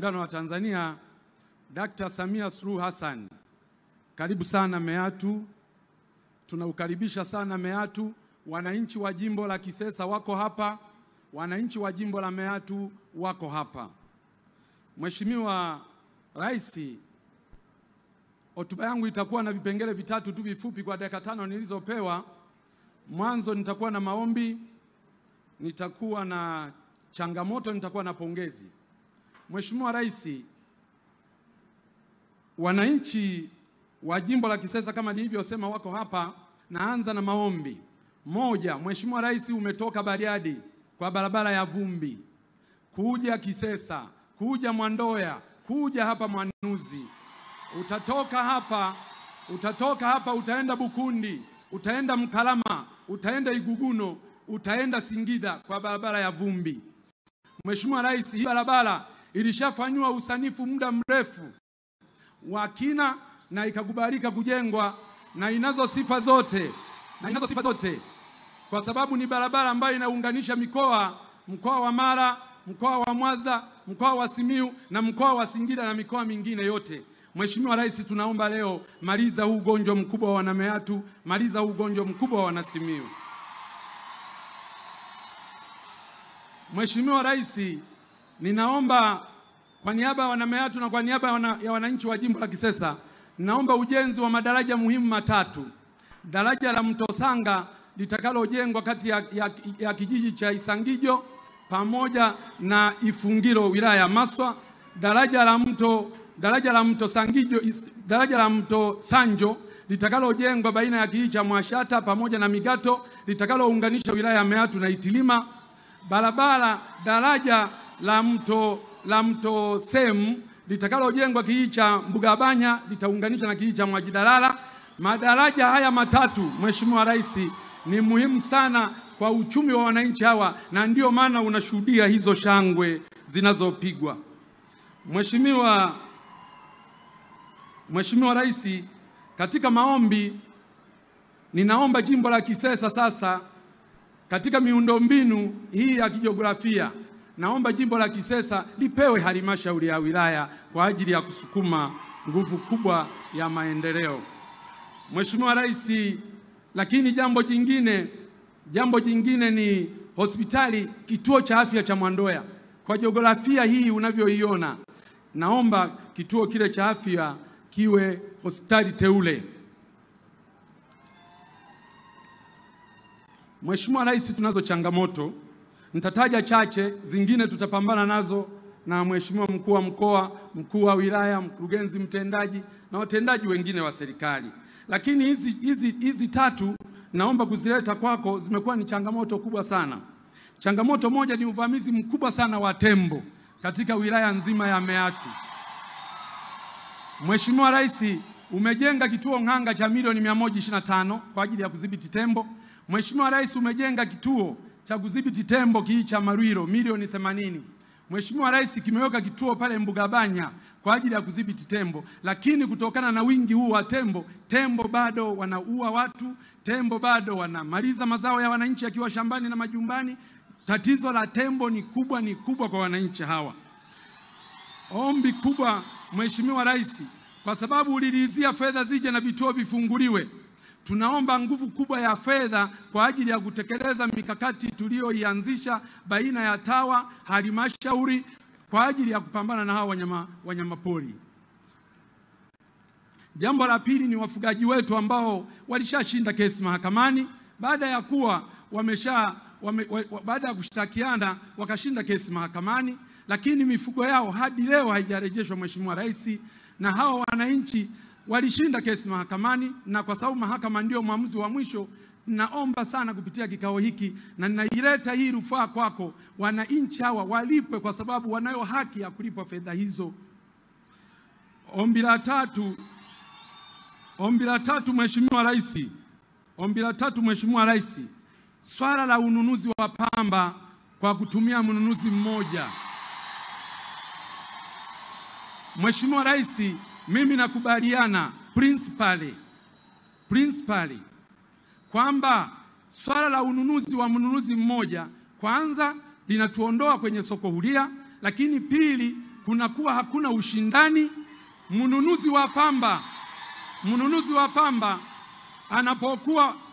Muungano wa Tanzania, Dr. Samia Suluhu Hassan. Karibu sana Meatu. Tunaukaribisha sana Meatu. Wananchi wa jimbo la Kisesa wako hapa. Wananchi wa jimbo la Meatu wako hapa. Mheshimiwa Rais, hotuba yangu itakuwa na vipengele vitatu tu vifupi kwa dakika 5 nilizopewa. Mwanzo nitakuwa na maombi, nitakuwa na changamoto, nitakuwa na pongezi. Mheshimiwa Rais, wananchi wa jimbo la Kisesa kama nilivyosema wako hapa. Naanza na maombi. Moja, Mheshimiwa Rais, umetoka Bariadi kwa barabara ya vumbi kuja Kisesa, kuja Mwandoya, kuja hapa Mwanuzi. Utatoka hapa utaenda Bukundi, utaenda Mkalama, utaenda Iguguno, utaenda Singida kwa barabara ya vumbi. Mheshimiwa Rais, hii barabara ilishafanywa usanifu muda mrefu wa kina na ikakubalika kujengwa na inazo sifa zote. Kwa sababu ni barabara ambayo inaunganisha mkoa wa Mara, mkoa wa Mwanza, mkoa wa Simiyu na mkoa wa Singida na mikoa mingine yote. Mheshimiwa Rais, tunaomba leo maliza huu ugonjwa mkubwa wa Wanameatu, maliza huu ugonjwa mkubwa wa Wanasimiyu. Mheshimiwa Rais, ninaomba kwa niaba ya Wanameatu na kwa niaba ya wananchi wa jimbo la Kisesa, naomba ujenzi wa madaraja muhimu matatu. Daraja la Mto Sanga litakalojengwa kati ya kijiji cha Isangijo pamoja na Ifungiro wilaya ya Maswa. Daraja la Mto Sanjo litakalojengwa baina ya kijiji cha Mwashata pamoja na Migato litakalounganisha wilaya ya Meatu na Itilima. Daraja la Mto Semu litakalojengwa kijiji cha Mbugabanya litaunganisha na kijiji cha Mwajidalala. Madaraja haya matatu, Mheshimiwa Rais, ni muhimu sana kwa uchumi wa wananchi hawa na ndio maana unashuhudia hizo shangwe zinazopigwa. Mheshimiwa Rais, katika maombi ninaomba jimbo la Kisesa sasa katika miundombinu hii ya kijiografia, naomba jimbo la Kisesa lipewe halmashauri ya wilaya kwa ajili ya kusukuma nguvu kubwa ya maendeleo. Mheshimiwa Rais, lakini jambo jingine ni hospitali, kituo cha afya cha Mwandoya. Kwa jiografia hii unavyoiona, naomba kituo kile cha afya kiwe hospitali teule. Mheshimiwa Rais, tunazo changamoto, nitataja chache, zingine tutapambana nazo na Mheshimiwa mkuu wa mkoa, mkuu wa wilaya, mkurugenzi mtendaji na watendaji wengine wa serikali. Lakini hizi tatu naomba kuzileta kwako, zimekuwa ni changamoto kubwa sana. Changamoto moja ni uvamizi mkubwa sana wa tembo katika wilaya nzima ya Meatu. Mheshimiwa Rais, umejenga kituo Ng'anga cha milioni 125 kwa ajili ya kudhibiti tembo. Mheshimiwa Rais, umejenga kituo cha kudhibiti tembo kijiji cha Marwiro milioni 80. Mheshimiwa Rais, kimeweka kituo pale Mbugabanya kwa ajili ya kudhibiti tembo, lakini kutokana na wingi huu wa tembo bado wanaua watu, tembo bado wanamaliza mazao ya wananchi yakiwa shambani na majumbani. Tatizo la tembo ni kubwa kwa wananchi hawa. Ombi kubwa Mheshimiwa Rais, kwa sababu uliridhia fedha zije na vituo vifunguliwe, tunaomba nguvu kubwa ya fedha kwa ajili ya kutekeleza mikakati tuliyoianzisha baina ya TAWA, halmashauri kwa ajili ya kupambana na hawa wanyama pori. Jambo la pili ni wafugaji wetu ambao walishashinda kesi mahakamani baada ya kushtakiana wakashinda kesi mahakamani, lakini mifugo yao hadi leo haijarejeshwa Mheshimiwa Rais, na hao wananchi walishinda kesi mahakamani, na kwa sababu mahakama ndio maamuzi wa mwisho, naomba sana kupitia kikao hiki na ninaileta hii rufaa kwako, wananchi hawa walipwe kwa sababu wanayo haki ya kulipwa fedha hizo. Ombi la tatu Mheshimiwa Rais, swala la ununuzi wa pamba kwa kutumia mnunuzi mmoja. Mheshimiwa Rais, mimi nakubaliana principally kwamba swala la ununuzi wa mnunuzi mmoja kwanza linatuondoa kwenye soko huria, lakini pili kunakuwa hakuna ushindani. Mnunuzi wa pamba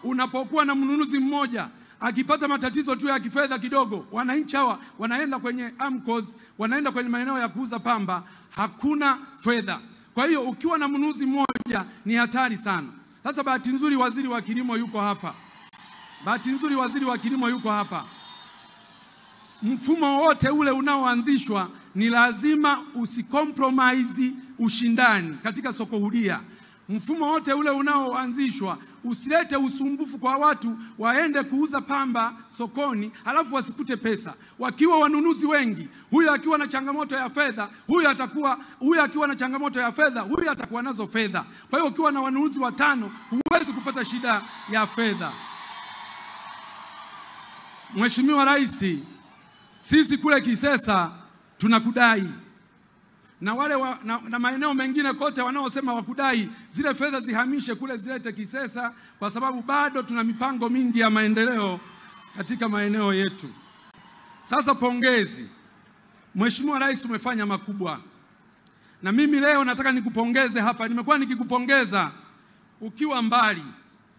unapokuwa na mnunuzi mmoja akipata matatizo tu ya kifedha kidogo, wananchi hawa wanaenda kwenye AMCOS, wanaenda kwenye maeneo ya kuuza pamba, hakuna fedha. Kwa hiyo ukiwa na mnunuzi mmoja ni hatari sana. Sasa bahati nzuri waziri wa kilimo yuko hapa. Mfumo wote ule unaoanzishwa ni lazima usikompromise ushindani katika soko huria. Mfumo wote ule unaoanzishwa usilete usumbufu kwa watu waende kuuza pamba sokoni halafu wasikute pesa. Wakiwa wanunuzi wengi, huyu akiwa na changamoto ya fedha, huyu atakuwa nazo fedha. Kwa hiyo ukiwa na wanunuzi 5 huwezi kupata shida ya fedha. Mheshimiwa Rais, sisi kule Kisesa tunakudai. Na wale na maeneo mengine kote wanaosema wakudai zile fedha zihamishe kule zilete Kisesa, kwa sababu bado tuna mipango mingi ya maendeleo katika maeneo yetu. Sasa pongezi. Mheshimiwa Rais, umefanya makubwa. Na mimi leo nataka nikupongeze hapa. Nimekuwa nikikupongeza ukiwa mbali,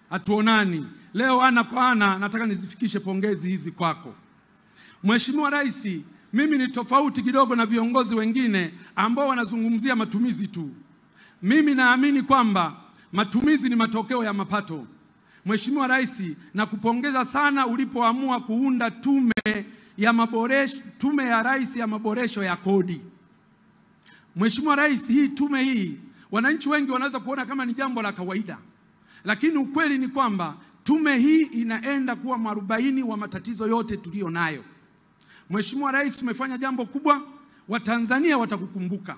hatuonani. Leo ana kwa ana nataka nizifikishe pongezi hizi kwako. Mheshimiwa Rais, mimi ni tofauti kidogo na viongozi wengine ambao wanazungumzia matumizi tu. Mimi naamini kwamba matumizi ni matokeo ya mapato. Mheshimiwa Rais, nakupongeza sana ulipoamua kuunda tume ya Rais ya maboresho ya kodi. Mheshimiwa Rais, hii tume hii wananchi wengi wanaweza kuona kama ni jambo la kawaida, lakini ukweli ni kwamba tume hii inaenda kuwa mwarobaini wa matatizo yote tulio nayo. Mheshimiwa Rais, umefanya jambo kubwa, Watanzania watakukumbuka.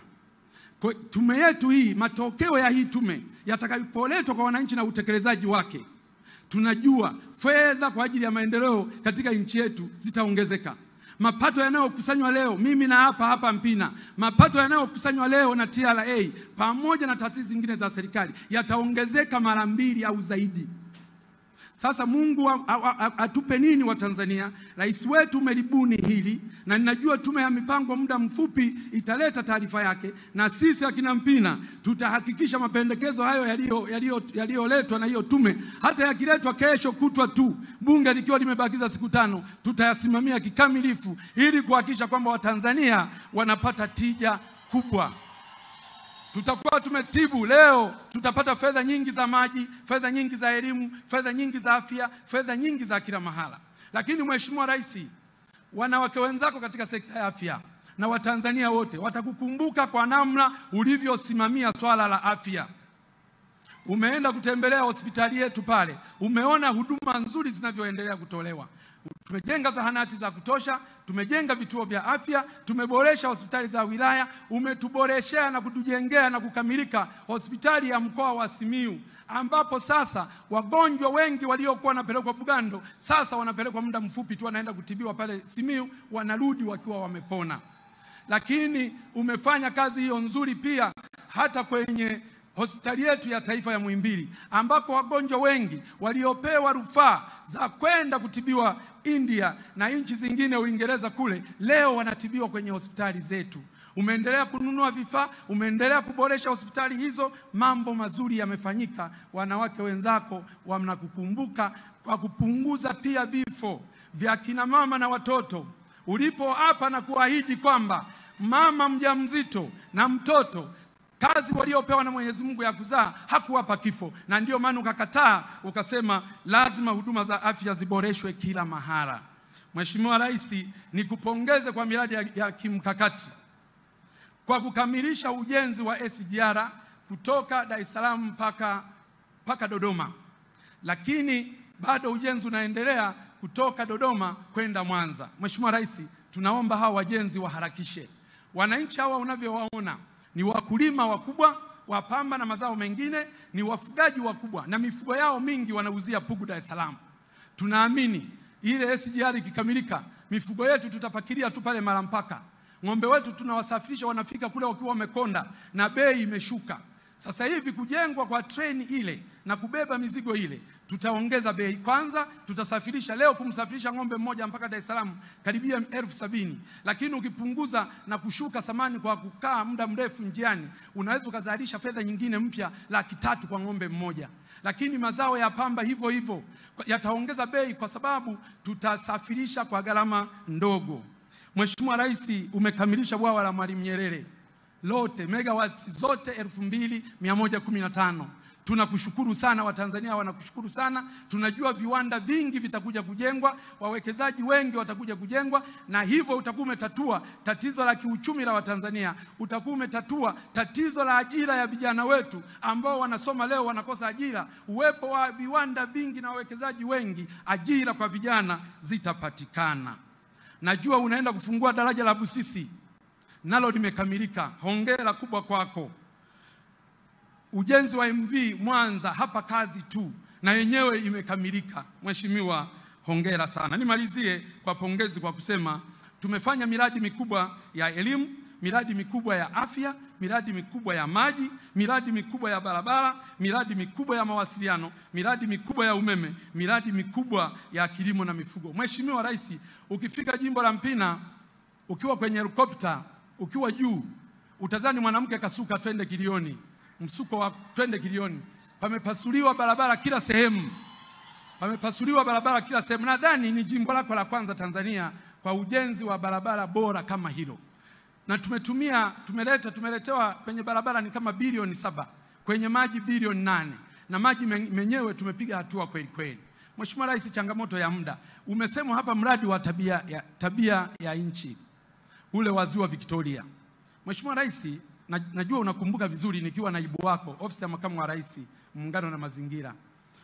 Kwa tume yetu hii, matokeo ya hii tume yatakapoletwa kwa wananchi na utekelezaji wake, tunajua fedha kwa ajili ya maendeleo katika nchi yetu zitaongezeka. Mapato yanayokusanywa leo, mimi na hapa Mpina, mapato yanayokusanywa leo na TRA pamoja na taasisi zingine za serikali yataongezeka mara 2 au zaidi. Sasa Mungu atupe nini wa Tanzania? Rais wetu umelibuni hili, na ninajua tume ya mipango muda mfupi italeta taarifa yake, na sisi akina Mpina tutahakikisha mapendekezo hayo yaliyoletwa na hiyo tume, hata yakiletwa kesho kutwa tu, bunge likiwa limebakiza siku 5, tutayasimamia kikamilifu ili kuhakikisha kwamba Watanzania wanapata tija kubwa. Tutakuwa tumetibu leo, tutapata fedha nyingi za maji, fedha nyingi za elimu, fedha nyingi za afya, fedha nyingi za kila mahala. Lakini Mheshimiwa Rais, wanawake wenzako katika sekta ya afya na Watanzania wote watakukumbuka kwa namna ulivyosimamia swala la afya. Umeenda kutembelea hospitali yetu pale, umeona huduma nzuri zinavyoendelea kutolewa. Tumejenga zahanati za kutosha, tumejenga vituo vya afya, tumeboresha hospitali za wilaya, umetuboreshea na kutujengea na kukamilika hospitali ya mkoa wa Simiyu, ambapo sasa wagonjwa wengi waliokuwa wanapelekwa Bugando sasa wanapelekwa muda mfupi tu, wanaenda kutibiwa pale Simiyu, wanarudi wakiwa wamepona. Lakini umefanya kazi hiyo nzuri pia hata kwenye hospitali yetu ya taifa ya Muhimbili, ambako wagonjwa wengi waliopewa rufaa za kwenda kutibiwa India na nchi zingine, Uingereza kule, leo wanatibiwa kwenye hospitali zetu. Umeendelea kununua vifaa, umeendelea kuboresha hospitali hizo, mambo mazuri yamefanyika. Wanawake wenzako wanakukumbuka kwa kupunguza pia vifo vya kina mama na watoto. Ulipo hapa na kuahidi kwamba mama mjamzito na mtoto kazi waliopewa na Mwenyezi Mungu ya kuzaa hakuwapa kifo, na ndio maana ukakataa, ukasema lazima huduma za afya ziboreshwe kila mahala. Mheshimiwa Rais, nikupongeze kwa miradi ya kimkakati kwa kukamilisha ujenzi wa SGR kutoka Dar es Salaam mpaka Dodoma, lakini bado ujenzi unaendelea kutoka Dodoma kwenda Mwanza. Mheshimiwa Rais, tunaomba hawa wajenzi waharakishe. Wananchi hawa unavyowaona ni wakulima wakubwa wa pamba na mazao mengine, ni wafugaji wakubwa na mifugo yao mingi wanauzia Pugu Dar es Salaam. Tunaamini ile SGR ikikamilika, mifugo yetu tutapakilia tu pale Malampaka. Ng'ombe wetu tunawasafirisha wanafika kule wakiwa wamekonda na bei imeshuka. Sasa hivi kujengwa kwa treni ile na kubeba mizigo ile, tutaongeza bei. Kwanza tutasafirisha, leo kumsafirisha ng'ombe mmoja mpaka Dar es Salaam karibia 70,000, lakini ukipunguza na kushuka samani kwa kukaa muda mrefu njiani, unaweza ukazalisha fedha nyingine mpya 300,000 kwa ng'ombe mmoja. Lakini mazao ya pamba hivyo hivyo yataongeza bei kwa sababu tutasafirisha kwa gharama ndogo. Mheshimiwa Rais, umekamilisha bwawa la Mwalimu Nyerere lote, megawatts zote 2115. Tunakushukuru sana, Watanzania wanakushukuru sana. Tunajua viwanda vingi vitakuja kujengwa, wawekezaji wengi watakuja kujengwa, na hivyo utakuwa umetatua tatizo la kiuchumi la Watanzania. Utakuwa umetatua tatizo la ajira ya vijana wetu ambao wanasoma leo wanakosa ajira. Uwepo wa viwanda vingi na wawekezaji wengi, ajira kwa vijana zitapatikana. Najua unaenda kufungua daraja la Busisi, nalo limekamilika. Hongera kubwa kwako. Ujenzi wa MV Mwanza, hapa kazi tu, na yenyewe imekamilika. Mheshimiwa, hongera sana. Nimalizie kwa pongezi kwa kusema tumefanya miradi mikubwa ya elimu, miradi mikubwa ya afya, miradi mikubwa ya maji, miradi mikubwa ya barabara, miradi mikubwa ya mawasiliano, miradi mikubwa ya umeme, miradi mikubwa ya kilimo na mifugo. Mheshimiwa Rais, ukifika jimbo la Mpina, ukiwa kwenye helikopta, ukiwa juu, utazani mwanamke kasuka twende Kilioni. Msuko wa twende Kilioni. Pamepasuliwa barabara kila sehemu. Pamepasuliwa barabara kila sehemu. Nadhani ni jimbo lako la kwanza Tanzania kwa ujenzi wa barabara bora kama hilo. Na tumeletewa kwenye barabara ni kama bilioni 7, kwenye maji bilioni 8. Na maji menyewe tumepiga hatua kweli kweli. Mheshimiwa Rais, changamoto ya muda. Umesema hapa mradi wa tabia ya nchi ule wa Ziwa Victoria. Mheshimiwa Rais, najua unakumbuka vizuri nikiwa naibu wako ofisi ya makamu wa rais muungano na mazingira.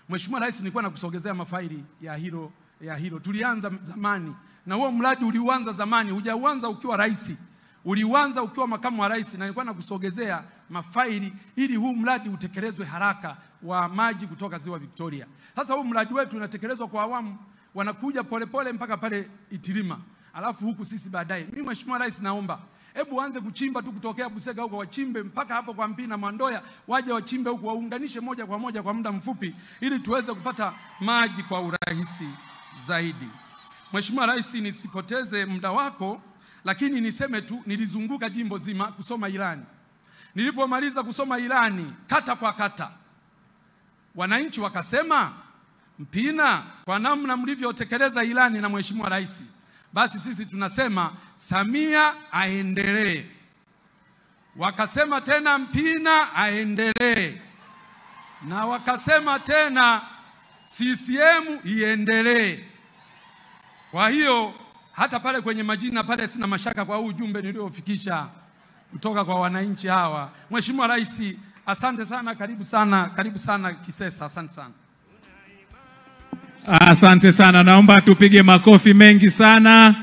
Mheshimiwa Rais, nilikuwa nakusogezea mafaili ya hilo. Tulianza zamani na huo mradi uliuanza zamani, hujauanza ukiwa rais. Uliuanza ukiwa makamu wa rais, na nilikuwa nakusogezea mafaili ili huu mradi utekelezwe haraka wa maji kutoka Ziwa Victoria. Sasa huu mradi wetu unatekelezwa kwa awamu, wanakuja polepole mpaka pale Itilima. Alafu huku sisi baadaye. Mimi Mheshimiwa Rais, naomba hebu anze kuchimba tu kutokea Busega huko, wachimbe mpaka hapo kwa Mpina Mwandoya, waje wachimbe huko, waunganishe moja kwa moja kwa muda mfupi ili tuweze kupata maji kwa urahisi zaidi. Mheshimiwa Rais, nisipoteze muda wako, lakini niseme tu nilizunguka jimbo zima kusoma ilani. Nilipomaliza kusoma ilani kata kwa kata, wananchi wakasema, Mpina, kwa namna mlivyotekeleza ilani na Mheshimiwa Rais, basi sisi tunasema Samia aendelee. Wakasema tena Mpina aendelee. Na wakasema tena CCM iendelee. Kwa hiyo hata pale kwenye majina pale sina mashaka kwa ujumbe niliofikisha kutoka kwa wananchi hawa. Mheshimiwa Rais, asante sana, karibu sana Kisesa, asante sana. Asante sana, naomba tupige makofi mengi sana.